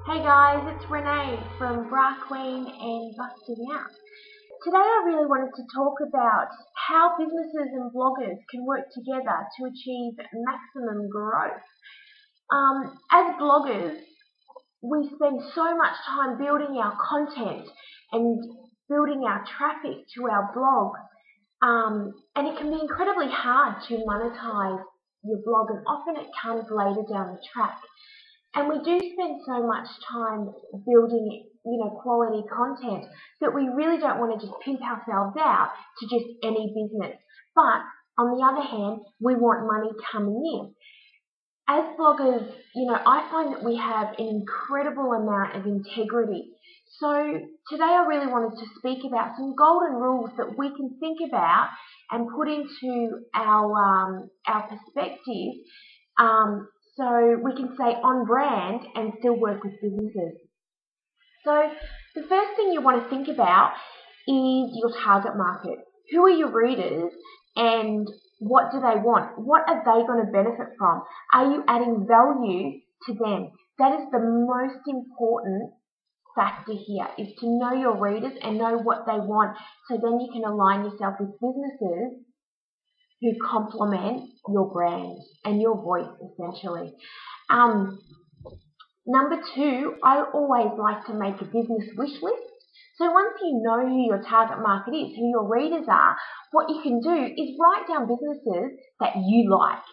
Hey guys, it's Renee from Bra Queen and Busting Out. Today I really wanted to talk about how businesses and bloggers can work together to achieve maximum growth. As bloggers, we spend so much time building our content and building our traffic to our blog, and it can be incredibly hard to monetize your blog, and often it comes later down the track. And we do spend so much time building, quality content that we really don't want to just pimp ourselves out to just any business. But on the other hand, we want money coming in. As bloggers, I find that we have an incredible amount of integrity. So today I really wanted to speak about some golden rules that we can think about and put into our perspective, so we can stay on brand and still work with businesses. So the first thing you want to think about is your target market. Who are your readers and what do they want? What are they going to benefit from? Are you adding value to them? That is the most important factor here, is to know your readers and know what they want, so then you can align yourself with businesses who complement your brand and your voice, essentially. Number two, I always like to make a business wish list. So once you know who your target market is, who your readers are, what you can do is write down businesses that you like,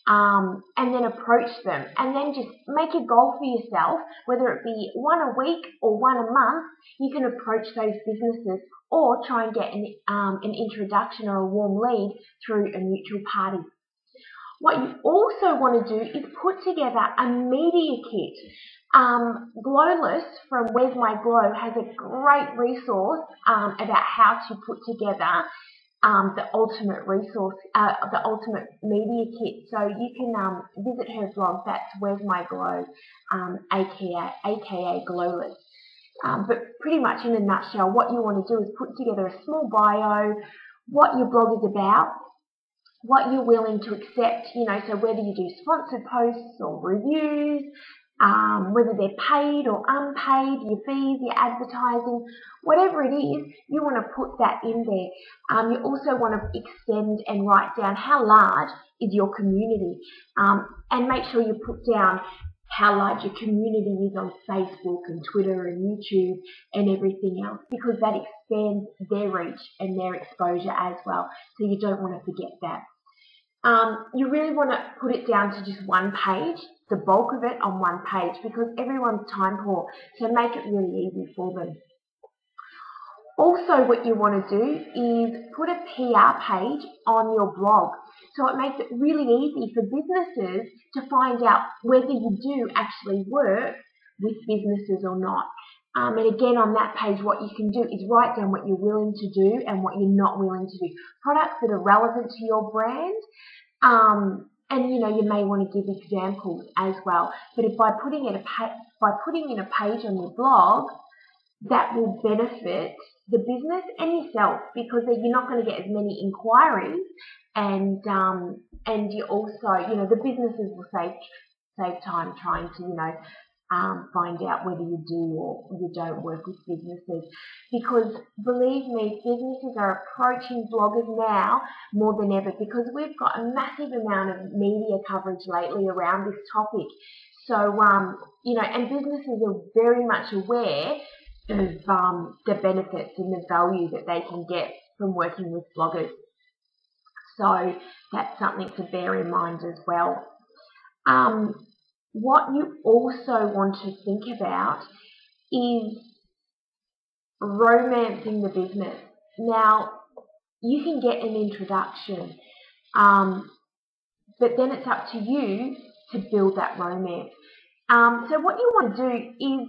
and then approach them, and then just make a goal for yourself, whether it be one a week or one a month. You can approach those businesses or try and get an introduction or a warm lead through a mutual party. What you also want to do is put together a media kit. Glowless from Where's My Glow has a great resource about how to put together the ultimate resource, the ultimate media kit. So you can visit her blog. That's Where's My Glow, aka Glowless. But pretty much in a nutshell, what you want to do is put together a small bio, what your blog is about, what you're willing to accept, so whether you do sponsored posts or reviews, whether they're paid or unpaid, your fees, your advertising, whatever it is, you want to put that in there. You also want to extend and write down how large is your community, and make sure you put down how large your community is on Facebook and Twitter and YouTube and everything else, because that expands their reach and their exposure as well. So you don't want to forget that. You really want to put it down to just one page, the bulk of it on one page, because everyone's time poor, so make it really easy for them. Also, what you want to do is put a PR page on your blog, so it makes it really easy for businesses to find out whether you do actually work with businesses or not. And again, on that page, what you can do is write down what you're willing to do and what you're not willing to do. Products that are relevant to your brand, and you may want to give examples as well. But if by putting in a page on your blog, that will benefit the business and yourself, because you're not going to get as many inquiries, and you also, the businesses will save time trying to find out whether you do or you don't work with businesses. Because believe me, businesses are approaching bloggers now more than ever, because we've got a massive amount of media coverage lately around this topic. So and businesses are very much aware of the benefits and the value that they can get from working with bloggers. So that's something to bear in mind as well. What you also want to think about is romancing the business. Now, you can get an introduction, but then it's up to you to build that romance. So what you want to do is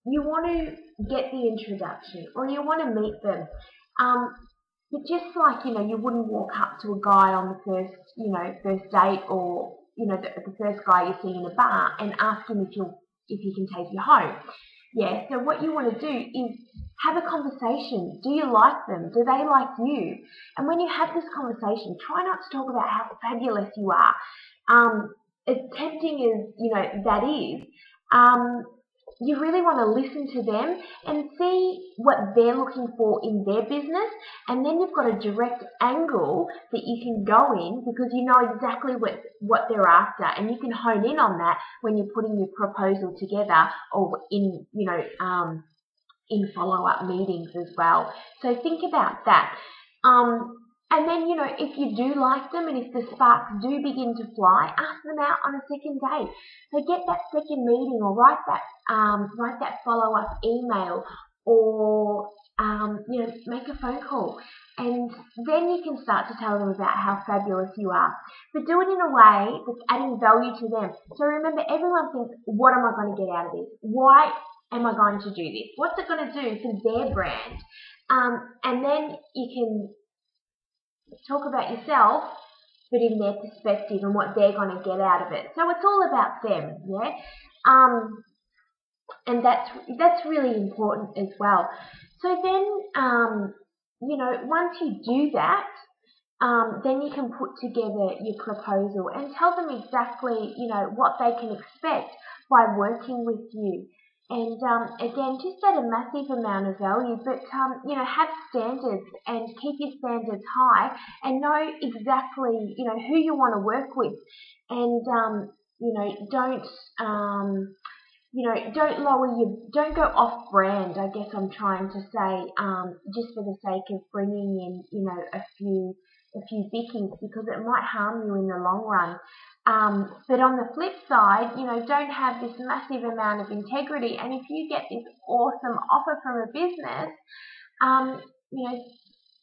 you want to get the introduction, or you want to meet them. But just like, you wouldn't walk up to a guy on the first date, or the first guy you see in a bar and ask him if he can take you home. Yeah, so what you want to do is have a conversation. Do you like them? Do they like you? And when you have this conversation, try not to talk about how fabulous you are. As tempting as that is, you really want to listen to them and see what they're looking for in their business, and then you've got a direct angle that you can go in because you know exactly what they're after, and you can hone in on that when you're putting your proposal together or in in follow-up meetings as well. So think about that. And then, if you do like them and if the sparks do begin to fly, ask them out on a second date. So get that second meeting or write that follow-up email or, make a phone call. And then you can start to tell them about how fabulous you are. But do it in a way that's adding value to them. So remember, everyone thinks, what am I going to get out of this? Why am I going to do this? What's it going to do for their brand? And then you can talk about yourself, but in their perspective and what they're going to get out of it. So it's all about them, yeah. And that's really important as well. So then, once you do that, then you can put together your proposal and tell them exactly, what they can expect by working with you. And again, just add a massive amount of value, but have standards and keep your standards high, and know exactly who you want to work with, and don't go off brand. I guess I'm trying to say, just for the sake of bringing in a few thinkings, because it might harm you in the long run. But on the flip side, don't have this massive amount of integrity. And if you get this awesome offer from a business,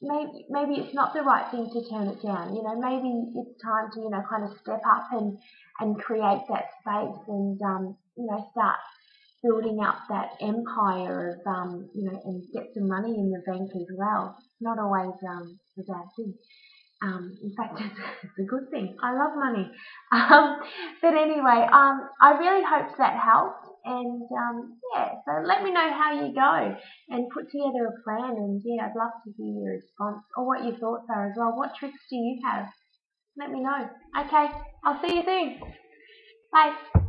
maybe it's not the right thing to turn it down. Maybe it's time to kind of step up and create that space and start building up that empire of and get some money in the bank as well. It's not always a bad thing. In fact, it's a good thing. I love money. But anyway, I really hope that helped. And so let me know how you go and put together a plan. And I'd love to hear your response or what your thoughts are as well. What tricks do you have? Let me know. Okay, I'll see you soon. Bye.